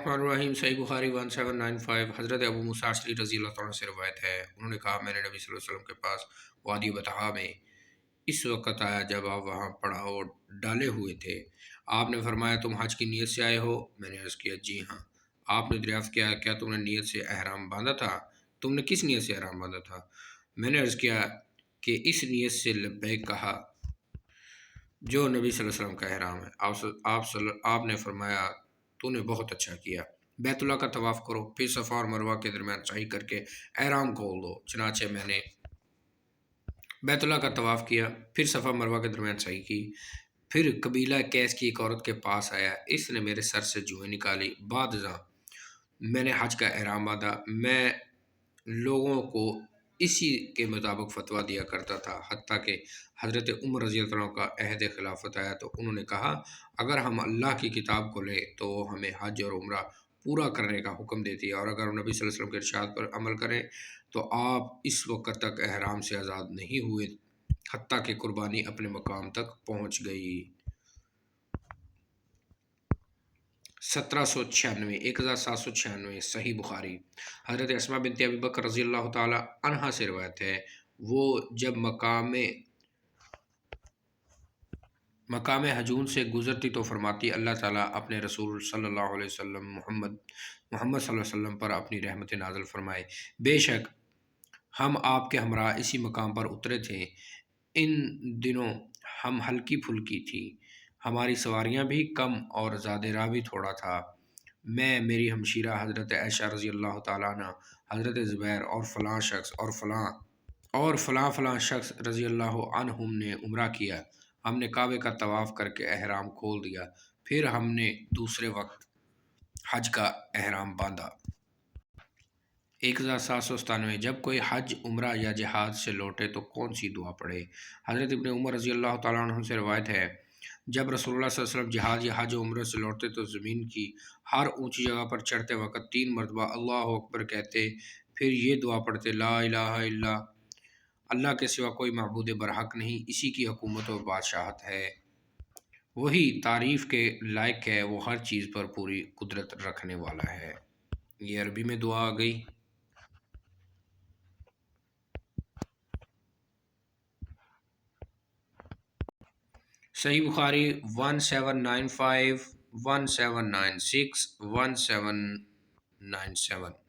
बिस्मिल्लाहिर्रहमानिर्रहीम। सही बुखारी 1795 हज़रत अबू मूसा अशरी रज़ी अल्लाह तआला से रवायत है, उन्होंने कहा मैंने नबी सल्लल्लाहु अलैहि वसल्लम के पास वादी बतहा में इस वक्त आया जब आप वहाँ पड़ाव डाले हुए थे। आपने फरमाया तुम हज की नीयत से आए हो? मैंने अर्ज़ किया जी हाँ। आपने दरियाफ़्त किया क्या तुमने नीयत से एहराम बांधा था? तुमने किस नीयत से एहराम बांधा था? मैंने अर्ज़ किया कि इस नीयत से लब्बैक कहा जो नबी सल्लल्लाहु अलैहि वसल्लम का एहराम है। आपने फरमाया तूने बहुत अच्छा किया, बैतुल्ला का तवाफ़ करो, फिर सफ़ा और मरवा के दरमियान सही करके एहराम खोल दो। चनाचे मैंने बैतुल्ला का तवाफ़ किया, फिर सफ़ा मरवा के दरमियान सही की, फिर कबीला कैस की एक औरत के पास आया, इसने मेरे सर से जुएँ निकाली। बाद मैंने हज का एहराम बांधा। मैं लोगों को इसी के मुताबिक फ़तवा दिया करता था, हत्ता कि हज़रत उमर रज़ी अल्लाह अन्हु का अहद खिलाफत आया तो उन्होंने कहा अगर हम अल्लाह की किताब को लें तो वो हमें हज और उम्रा पूरा करने का हुक्म देती है, और अगर नबी सल्लल्लाहु अलैहि वसल्लम के इरशाद पर अमल करें तो आप इस वक्त तक एहराम से आज़ाद नहीं हुए हत्ता कि कुर्बानी अपने मकाम तक पहुँच गई। 1796 सही बुखारी। हज़रत अस्मा बिनत अबी बकर रज़ी अल्लाह ताला अन्हा से रवायत है, वो जब मकाम हजून से गुज़रती तो फरमाती अल्लाह ताला अपने रसूल सल्लल्लाहु अलैहि वसल्लम मोहम्मद सल्लल्लाहु अलैहि वसल्लम पर अपनी रहमत नाज़िल फरमाए। बेशक हम आपके हमरा इसी मकाम पर उतरे थे। इन दिनों हम हल्की फुल्की थी, हमारी सवारियाँ भी कम और ज़ादे राह भी थोड़ा था। मैं, मेरी हमशीरा हज़रत आयशा रज़ी अल्लाह ताला अन्हा, हज़रत ज़ुबैर और फ़लाँ शख्स और फ़लाँ शख्स रज़ी अल्लाह अन्हुम ने उम्रा किया। हमने काबे का तवाफ़ करके एहराम खोल दिया, फिर हमने दूसरे वक्त हज का एहराम बांधा। 1797 जब कोई हज, उम्रा या जिहाद से लौटे तो कौन सी दुआ पढ़े? हज़रत इब्न उमर रज़ी अल्लाह ताला अन्हु से रवायत है, जब रसूलुल्लाह सल्लल्लाहु अलैहि वसल्लम जिहाद या हज उम्र से लौटते तो ज़मीन की हर ऊंची जगह पर चढ़ते वक्त 3 मरतबा अल्लाहु अकबर कहते, फिर ये दुआ पढ़ते ला इलाहा इल्ला अल्लाह के सिवा कोई माबूद बरहक नहीं, इसी की हुकूमत और बादशाहत है, वही तारीफ़ के लायक है, वो हर चीज़ पर पूरी कुदरत रखने वाला है। ये अरबी में दुआ आ गई। सही बुखारी 1795 1796 1797